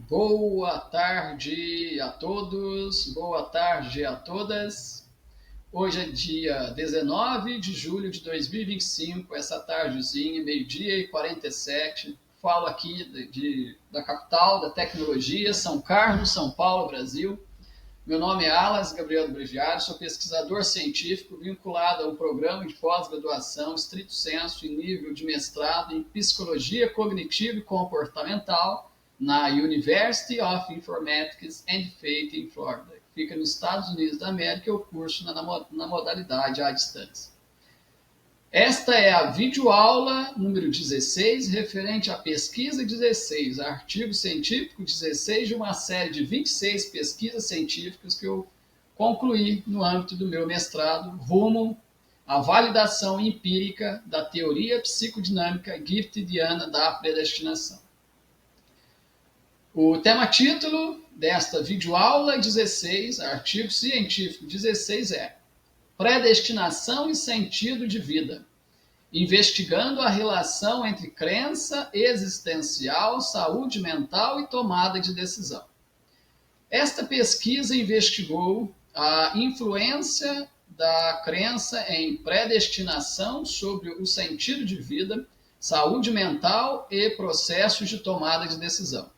Boa tarde a todos, boa tarde a todas. Hoje é dia 19 de julho de 2025, essa tardezinha, meio-dia e 47. Falo aqui da capital da tecnologia, São Carlos, São Paulo, Brasil. Meu nome é Alas Gabriel Bregiari, sou pesquisador científico vinculado a um programa de pós-graduação estrito sensu em nível de mestrado em Psicologia Cognitiva e Comportamental na University of Informatics and Faith em Flórida. Fica nos Estados Unidos da América, o curso na modalidade à distância. Esta é a videoaula número 16, referente à pesquisa 16, artigo científico 16 de uma série de 26 pesquisas científicas que eu concluí no âmbito do meu mestrado, rumo à validação empírica da teoria psicodinâmica giftidiana da predestinação. O tema-título desta videoaula 16, artigo científico 16 é Predestinação e sentido de vida, investigando a relação entre crença existencial, saúde mental e tomada de decisão. Esta pesquisa investigou a influência da crença em predestinação sobre o sentido de vida, saúde mental e processos de tomada de decisão,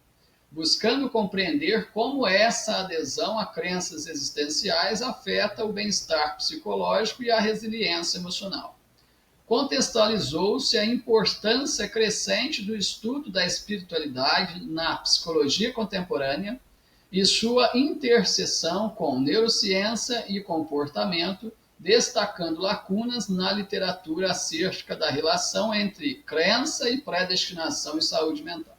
buscando compreender como essa adesão a crenças existenciais afeta o bem-estar psicológico e a resiliência emocional. Contextualizou-se a importância crescente do estudo da espiritualidade na psicologia contemporânea e sua interseção com neurociência e comportamento, destacando lacunas na literatura acerca da relação entre crença e predestinação e saúde mental.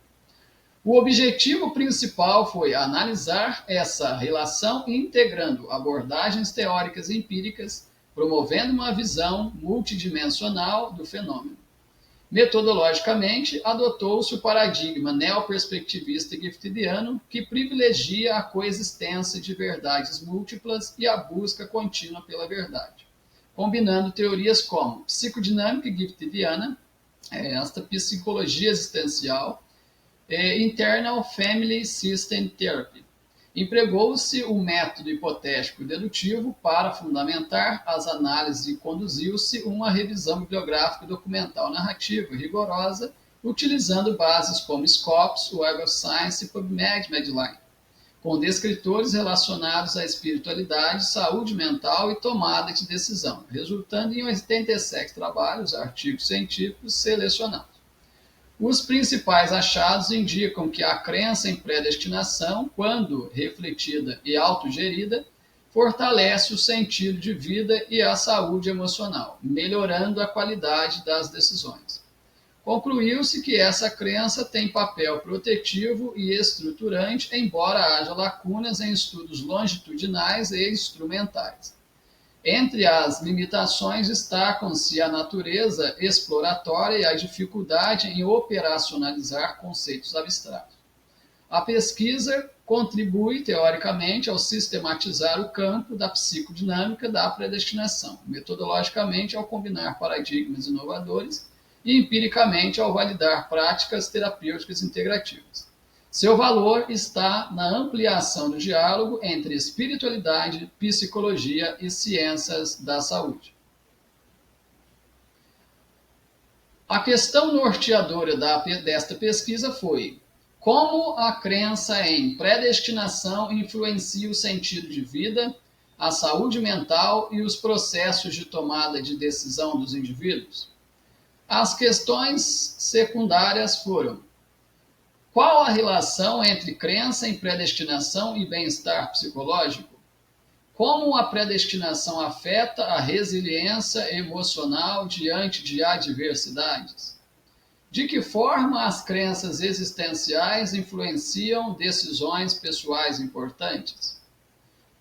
O objetivo principal foi analisar essa relação integrando abordagens teóricas e empíricas, promovendo uma visão multidimensional do fenômeno. Metodologicamente, adotou-se o paradigma neoperspectivista giftidiano, que privilegia a coexistência de verdades múltiplas e a busca contínua pela verdade, combinando teorias como psicodinâmica giftidiana, esta psicologia existencial, Internal Family System Therapy. Empregou-se o método hipotético dedutivo para fundamentar as análises e conduziu-se uma revisão bibliográfica documental narrativa rigorosa, utilizando bases como Scopus, Web of Science e PubMed Medline, com descritores relacionados à espiritualidade, saúde mental e tomada de decisão, resultando em 87 trabalhos, artigos científicos selecionados. Os principais achados indicam que a crença em predestinação, quando refletida e autogerida, fortalece o sentido de vida e a saúde emocional, melhorando a qualidade das decisões. Concluiu-se que essa crença tem papel protetivo e estruturante, embora haja lacunas em estudos longitudinais e instrumentais. Entre as limitações destacam-se a natureza exploratória e a dificuldade em operacionalizar conceitos abstratos. A pesquisa contribui, teoricamente, ao sistematizar o campo da psicodinâmica da predestinação, metodologicamente ao combinar paradigmas inovadores e empiricamente ao validar práticas terapêuticas integrativas. Seu valor está na ampliação do diálogo entre espiritualidade, psicologia e ciências da saúde. A questão norteadora desta pesquisa foi como a crença em predestinação influencia o sentido de vida, a saúde mental e os processos de tomada de decisão dos indivíduos. As questões secundárias foram: qual a relação entre crença em predestinação e bem-estar psicológico? Como a predestinação afeta a resiliência emocional diante de adversidades? De que forma as crenças existenciais influenciam decisões pessoais importantes?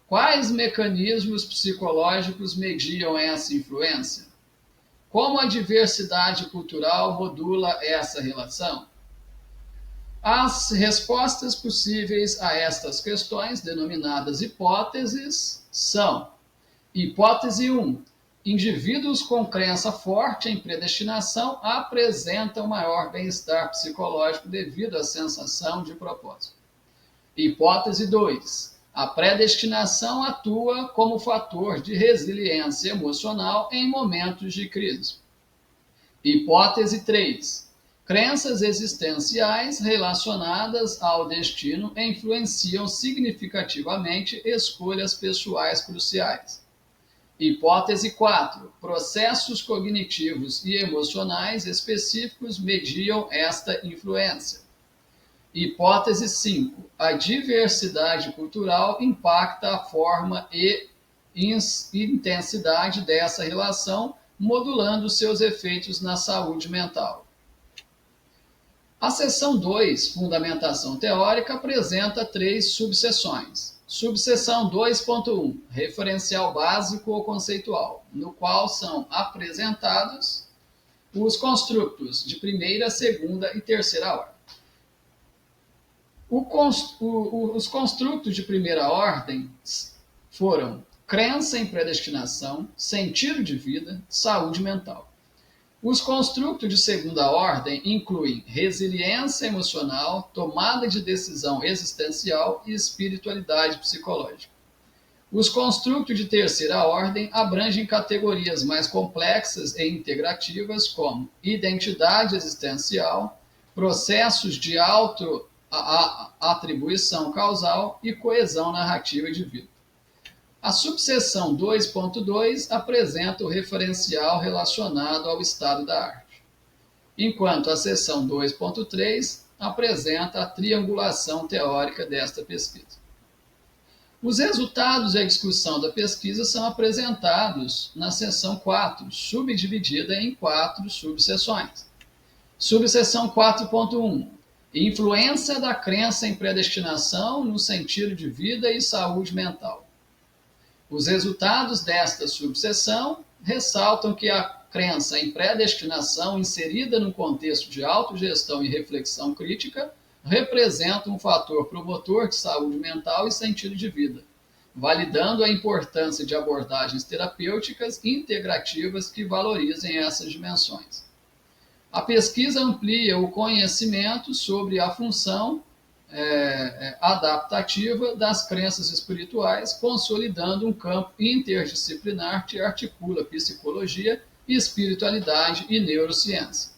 Quais mecanismos psicológicos mediam essa influência? Como a diversidade cultural modula essa relação? As respostas possíveis a estas questões, denominadas hipóteses, são: hipótese 1. Indivíduos com crença forte em predestinação apresentam maior bem-estar psicológico devido à sensação de propósito. Hipótese 2. A predestinação atua como fator de resiliência emocional em momentos de crise. Hipótese 3. Crenças existenciais relacionadas ao destino influenciam significativamente escolhas pessoais cruciais. Hipótese 4. Processos cognitivos e emocionais específicos mediam esta influência. Hipótese 5. A diversidade cultural impacta a forma e intensidade dessa relação, modulando seus efeitos na saúde mental. A seção 2, Fundamentação Teórica, apresenta 3 subseções. Subseção 2.1, Referencial básico ou conceitual, no qual são apresentados os construtos de primeira, segunda e terceira ordem. Os construtos de primeira ordem foram crença em predestinação, sentido de vida, saúde mental. Os construtos de segunda ordem incluem resiliência emocional, tomada de decisão existencial e espiritualidade psicológica. Os construtos de terceira ordem abrangem categorias mais complexas e integrativas como identidade existencial, processos de auto-atribuição causal e coesão narrativa de vida. A subseção 2.2 apresenta o referencial relacionado ao estado da arte, enquanto a seção 2.3 apresenta a triangulação teórica desta pesquisa. Os resultados e a discussão da pesquisa são apresentados na seção 4, subdividida em 4 subseções. Subseção 4.1 Influência da crença em predestinação no sentido de vida e saúde mental. Os resultados desta subseção ressaltam que a crença em predestinação inserida no contexto de autogestão e reflexão crítica representa um fator promotor de saúde mental e sentido de vida, validando a importância de abordagens terapêuticas integrativas que valorizem essas dimensões. A pesquisa amplia o conhecimento sobre a função adaptativa das crenças espirituais, consolidando um campo interdisciplinar que articula psicologia, espiritualidade e neurociência.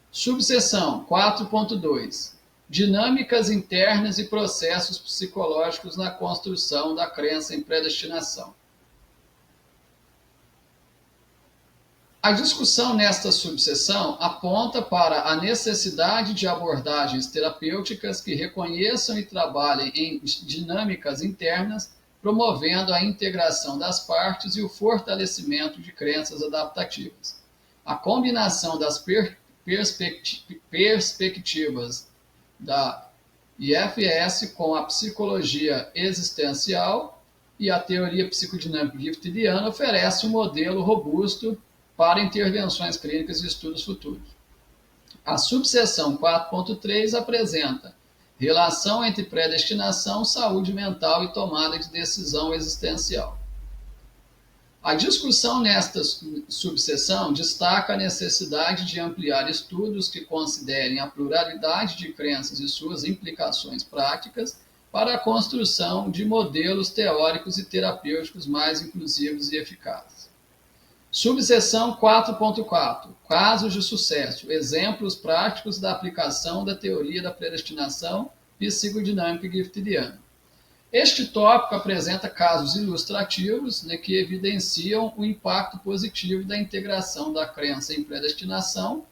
Subseção 4.2 Dinâmicas internas e processos psicológicos na construção da crença em predestinação. A discussão nesta subseção aponta para a necessidade de abordagens terapêuticas que reconheçam e trabalhem em dinâmicas internas, promovendo a integração das partes e o fortalecimento de crenças adaptativas. A combinação das perspectivas da IFS com a psicologia existencial e a teoria psicodinâmica giftediana oferece um modelo robusto para intervenções clínicas e estudos futuros. A subseção 4.3 apresenta relação entre predestinação, saúde mental e tomada de decisão existencial. A discussão nesta subseção destaca a necessidade de ampliar estudos que considerem a pluralidade de crenças e suas implicações práticas para a construção de modelos teóricos e terapêuticos mais inclusivos e eficazes. Subseção 4.4 Casos de sucesso, exemplos práticos da aplicação da teoria da predestinação psicodinâmica giftediana. Este tópico apresenta casos ilustrativos que evidenciam o impacto positivo da integração da crença em predestinação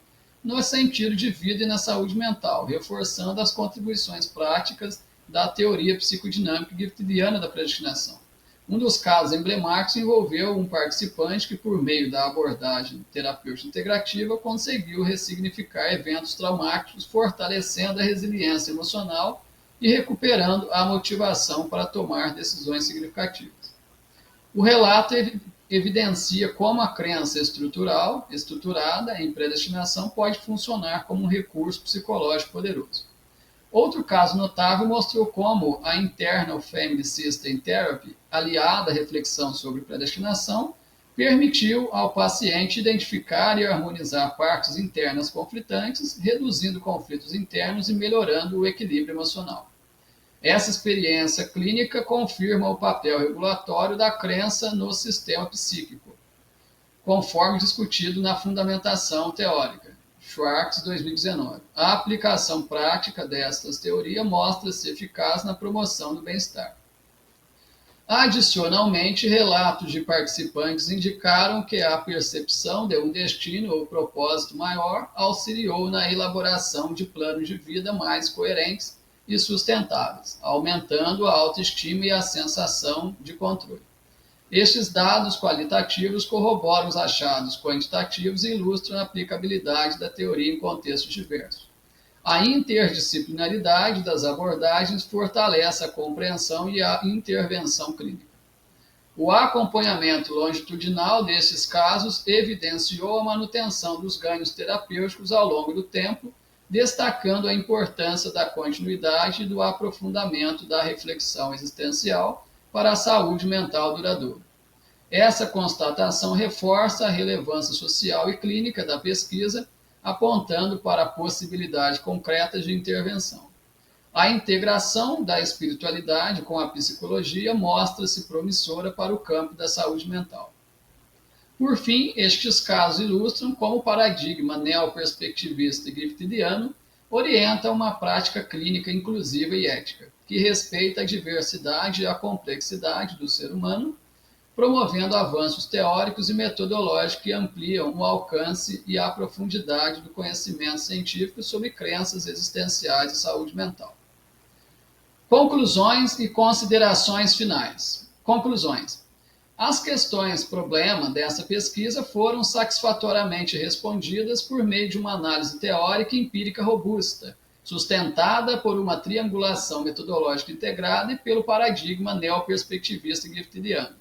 no sentido de vida e na saúde mental, reforçando as contribuições práticas da teoria psicodinâmica giftediana da predestinação. Um dos casos emblemáticos envolveu um participante que, por meio da abordagem terapêutica integrativa, conseguiu ressignificar eventos traumáticos, fortalecendo a resiliência emocional e recuperando a motivação para tomar decisões significativas. O relato evidencia como a crença estruturada em predestinação pode funcionar como um recurso psicológico poderoso. Outro caso notável mostrou como a Internal Family System Therapy, aliada à reflexão sobre predestinação, permitiu ao paciente identificar e harmonizar partes internas conflitantes, reduzindo conflitos internos e melhorando o equilíbrio emocional. Essa experiência clínica confirma o papel regulatório da crença no sistema psíquico, conforme discutido na fundamentação teórica. Schwartz, 2019. A aplicação prática destas teorias mostra-se eficaz na promoção do bem-estar. Adicionalmente, relatos de participantes indicaram que a percepção de um destino ou propósito maior auxiliou na elaboração de planos de vida mais coerentes e sustentáveis, aumentando a autoestima e a sensação de controle. Estes dados qualitativos corroboram os achados quantitativos e ilustram a aplicabilidade da teoria em contextos diversos. A interdisciplinaridade das abordagens fortalece a compreensão e a intervenção clínica. O acompanhamento longitudinal desses casos evidenciou a manutenção dos ganhos terapêuticos ao longo do tempo, destacando a importância da continuidade e do aprofundamento da reflexão existencial para a saúde mental duradoura. Essa constatação reforça a relevância social e clínica da pesquisa, apontando para a possibilidade concreta de intervenção. A integração da espiritualidade com a psicologia mostra-se promissora para o campo da saúde mental. Por fim, estes casos ilustram como o paradigma neoperspectivista e griffidiano orienta uma prática clínica inclusiva e ética, que respeita a diversidade e a complexidade do ser humano, promovendo avanços teóricos e metodológicos que ampliam o alcance e a profundidade do conhecimento científico sobre crenças existenciais e saúde mental. Conclusões e considerações finais. Conclusões. As questões problema dessa pesquisa foram satisfatoriamente respondidas por meio de uma análise teórica e empírica robusta, sustentada por uma triangulação metodológica integrada e pelo paradigma neoperspectivista e griffidiano.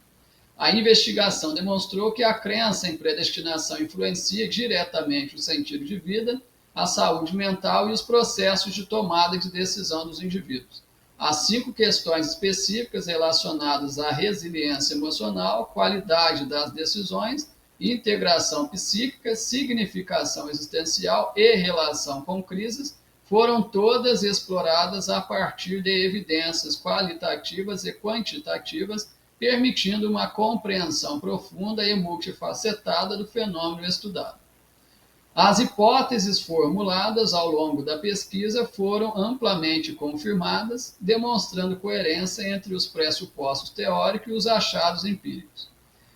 A investigação demonstrou que a crença em predestinação influencia diretamente o sentido de vida, a saúde mental e os processos de tomada de decisão dos indivíduos. As 5 questões específicas relacionadas à resiliência emocional, qualidade das decisões, integração psíquica, significação existencial e relação com crises foram todas exploradas a partir de evidências qualitativas e quantitativas, permitindo uma compreensão profunda e multifacetada do fenômeno estudado. As hipóteses formuladas ao longo da pesquisa foram amplamente confirmadas, demonstrando coerência entre os pressupostos teóricos e os achados empíricos.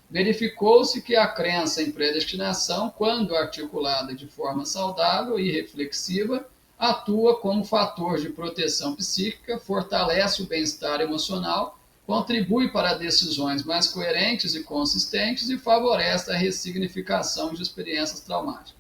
Verificou-se que a crença em predestinação, quando articulada de forma saudável e reflexiva, atua como fator de proteção psíquica, fortalece o bem-estar emocional, contribui para decisões mais coerentes e consistentes e favorece a ressignificação de experiências traumáticas.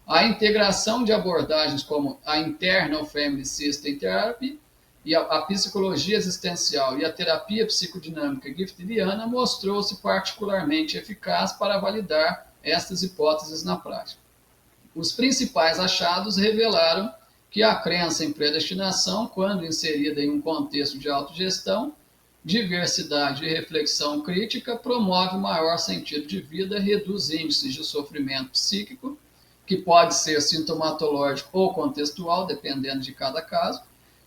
A integração de abordagens como a Internal Family System Therapy e a psicologia existencial e a terapia psicodinâmica griffidiana mostrou-se particularmente eficaz para validar estas hipóteses na prática. Os principais achados revelaram que a crença em predestinação, quando inserida em um contexto de autogestão, diversidade e reflexão crítica, promove maior sentido de vida, reduz índices de sofrimento psíquico, que pode ser sintomatológico ou contextual, dependendo de cada caso,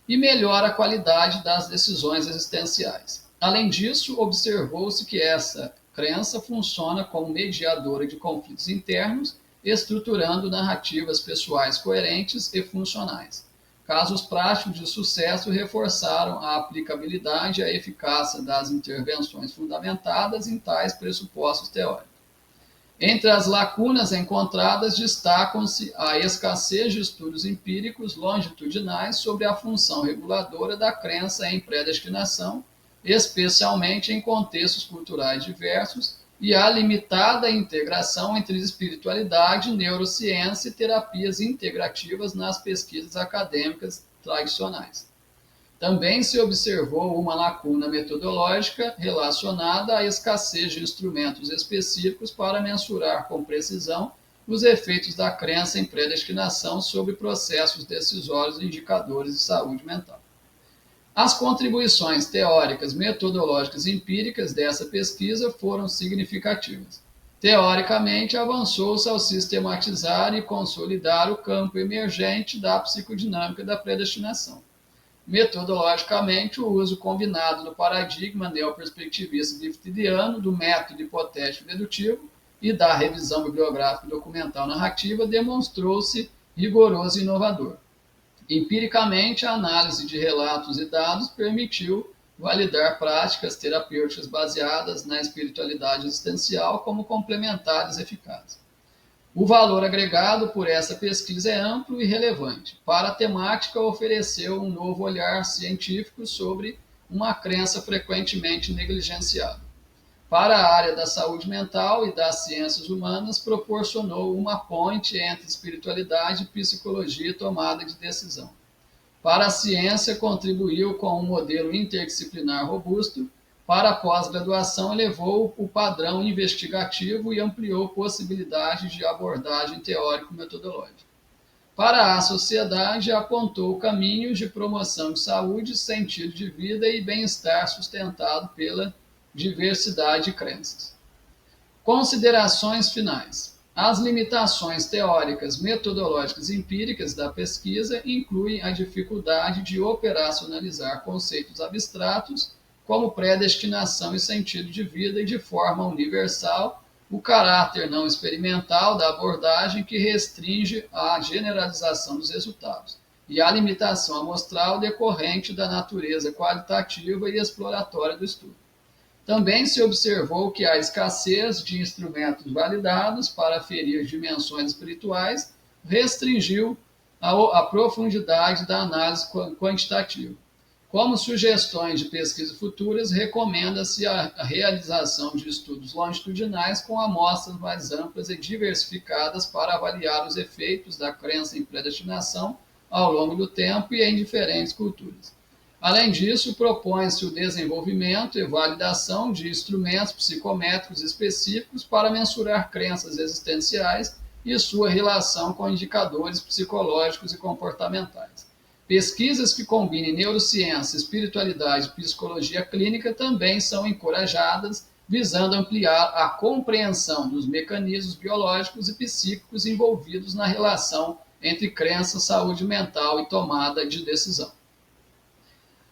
e melhora a qualidade das decisões existenciais. Além disso, observou-se que essa crença funciona como mediadora de conflitos internos, estruturando narrativas pessoais coerentes e funcionais. Casos práticos de sucesso reforçaram a aplicabilidade e a eficácia das intervenções fundamentadas em tais pressupostos teóricos. Entre as lacunas encontradas destacam-se a escassez de estudos empíricos longitudinais sobre a função reguladora da crença em predestinação, especialmente em contextos culturais diversos, e a limitada integração entre espiritualidade, neurociência e terapias integrativas nas pesquisas acadêmicas tradicionais. Também se observou uma lacuna metodológica relacionada à escassez de instrumentos específicos para mensurar com precisão os efeitos da crença em predestinação sobre processos decisórios e indicadores de saúde mental. As contribuições teóricas, metodológicas e empíricas dessa pesquisa foram significativas. Teoricamente, avançou-se ao sistematizar e consolidar o campo emergente da psicodinâmica da predestinação. metodologicamente, o uso combinado do paradigma neoperspectivista giftidiano, do método hipotético dedutivo e da revisão bibliográfica documental narrativa demonstrou-se rigoroso e inovador. Empiricamente, a análise de relatos e dados permitiu validar práticas terapêuticas baseadas na espiritualidade existencial como complementares e eficazes. O valor agregado por essa pesquisa é amplo e relevante. Para a temática, ofereceu um novo olhar científico sobre uma crença frequentemente negligenciada. Para a área da saúde mental e das ciências humanas, proporcionou uma ponte entre espiritualidade, psicologia e tomada de decisão. Para a ciência, contribuiu com um modelo interdisciplinar robusto. Para a pós-graduação, elevou o padrão investigativo e ampliou possibilidades de abordagem teórico-metodológica. Para a sociedade, apontou caminhos de promoção de saúde, sentido de vida e bem-estar sustentado pela diversidade de crenças. Considerações finais. As limitações teóricas, metodológicas e empíricas da pesquisa incluem a dificuldade de operacionalizar conceitos abstratos como predestinação e sentido de vida e de forma universal, o caráter não experimental da abordagem que restringe a generalização dos resultados, e a limitação amostral decorrente da natureza qualitativa e exploratória do estudo. Também se observou que a escassez de instrumentos validados para aferir dimensões espirituais restringiu a profundidade da análise quantitativa. Como sugestões de pesquisa futuras, recomenda-se a realização de estudos longitudinais com amostras mais amplas e diversificadas para avaliar os efeitos da crença em predestinação ao longo do tempo e em diferentes culturas. Além disso, propõe-se o desenvolvimento e validação de instrumentos psicométricos específicos para mensurar crenças existenciais e sua relação com indicadores psicológicos e comportamentais. Pesquisas que combinem neurociência, espiritualidade e psicologia clínica também são encorajadas, visando ampliar a compreensão dos mecanismos biológicos e psíquicos envolvidos na relação entre crença, saúde mental e tomada de decisão.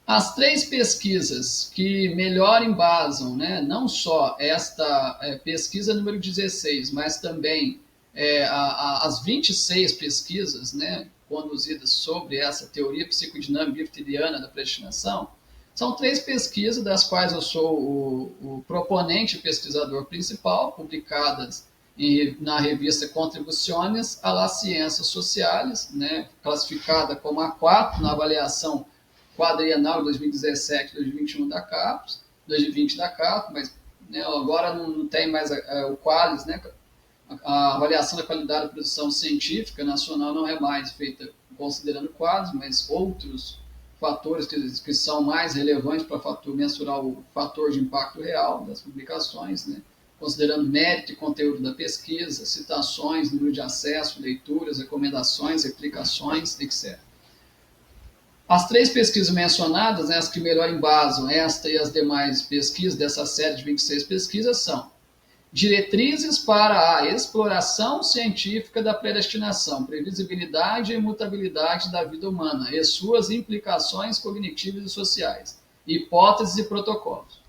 As três pesquisas que melhor embasam, não só esta pesquisa número 16, mas também as 26 pesquisas conduzidas sobre essa teoria psicodinâmica giftidiana da predestinação, são três pesquisas das quais eu sou o proponente e pesquisador principal, publicadas na revista Contribuciones a las Ciências Sociales, classificada como A4 na avaliação quadrienal 2017-2021 da CAPES, 2020 da CAPES, mas agora não tem mais o QUALIS, a avaliação da qualidade da produção científica nacional não é mais feita considerando quadros, mas outros fatores que são mais relevantes para mensurar o fator de impacto real das publicações, considerando mérito e conteúdo da pesquisa, citações, número de acesso, leituras, recomendações, replicações, etc. As três pesquisas mencionadas, as que melhor embasam esta e as demais pesquisas dessa série de 26 pesquisas são Diretrizes para a exploração científica da predestinação, previsibilidade e imutabilidade da vida humana e suas implicações cognitivas e sociais, hipóteses e protocolos.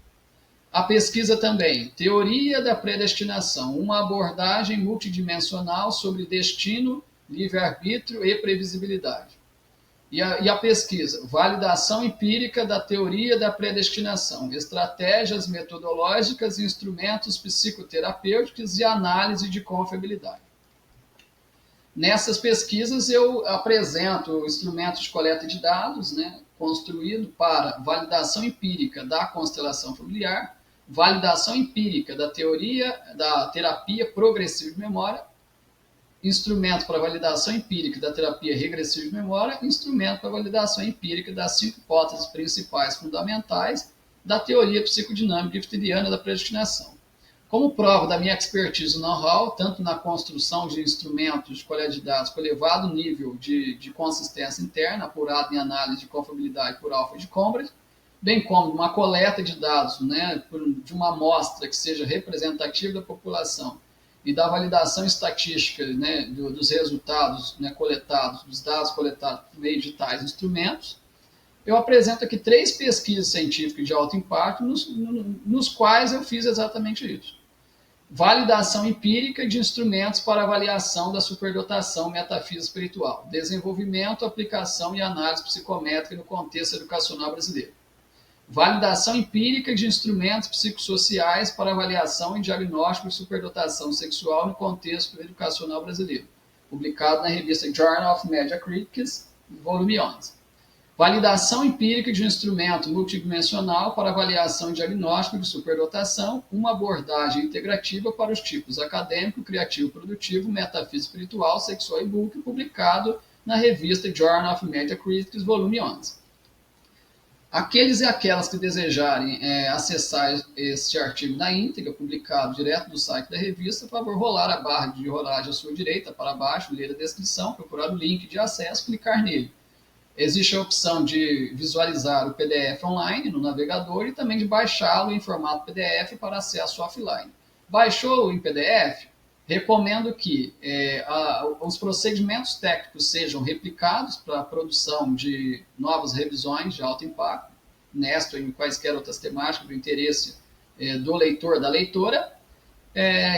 A pesquisa também, Teoria da Predestinação, uma abordagem multidimensional sobre destino, livre-arbítrio e previsibilidade. E a pesquisa, Validação empírica da teoria da predestinação, estratégias metodológicas, instrumentos psicoterapêuticos e análise de confiabilidade. Nessas pesquisas eu apresento instrumentos de coleta de dados, construído para validação empírica da constelação familiar, validação empírica da teoria da terapia progressiva de memória, instrumento para validação empírica da terapia regressiva de memória, instrumento para validação empírica das 5 hipóteses principais fundamentais da teoria psicodinâmica giftidiana da predestinação. Como prova da minha expertise e know-how, tanto na construção de instrumentos de coleta de dados com elevado nível de consistência interna, apurado em análise de confiabilidade por Alfred de Combray, bem como uma coleta de dados de uma amostra que seja representativa da população, e da validação estatística dos resultados coletados, dos dados coletados por meio de tais instrumentos, eu apresento aqui 3 pesquisas científicas de alto impacto nos quais eu fiz exatamente isso. Validação empírica de instrumentos para avaliação da superdotação metafísica espiritual. Desenvolvimento, aplicação e análise psicométrica no contexto educacional brasileiro. Validação empírica de instrumentos psicossociais para avaliação e diagnóstico de superdotação sexual no contexto educacional brasileiro. Publicado na revista Journal of Media Critics, volume 11. Validação empírica de um instrumento multidimensional para avaliação e diagnóstico de superdotação, uma abordagem integrativa para os tipos acadêmico, criativo, produtivo, metafísico, espiritual, sexual e book, publicado na revista Journal of Media Critics, volume 11. Aqueles e aquelas que desejarem acessar este artigo na íntegra, publicado direto do site da revista, por favor, rolar a barra de rolagem à sua direita para baixo, ler a descrição, procurar o link de acesso, clicar nele. Existe a opção de visualizar o PDF online no navegador e também de baixá-lo em formato PDF para acesso offline. Baixou em PDF? Recomendo que os procedimentos técnicos sejam replicados para a produção de novas revisões de alto impacto, nesta ou em quaisquer outras temáticas do interesse do leitor, da leitora,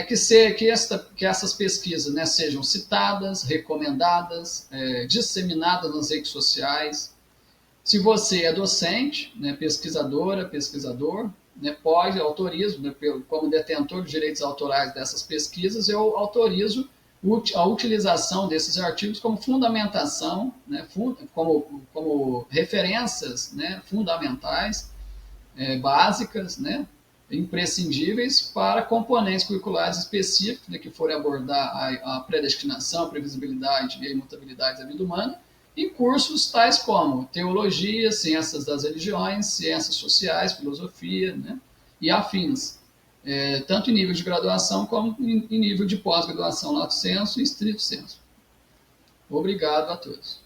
que essas pesquisas, né, sejam citadas, recomendadas, disseminadas nas redes sociais. Se você é docente, né, pesquisadora, pesquisador, né, autorizo, né, como detentor de direitos autorais dessas pesquisas, eu autorizo a utilização desses artigos como fundamentação, né, como referências, né, fundamentais, básicas, né, imprescindíveis para componentes curriculares específicos, né, que forem abordar a predestinação, a previsibilidade e a imutabilidade da vida humana, e cursos tais como teologia, ciências das religiões, ciências sociais, filosofia, né, e afins, tanto em nível de graduação como em nível de pós-graduação lato sensu e estrito sensu. Obrigado a todos.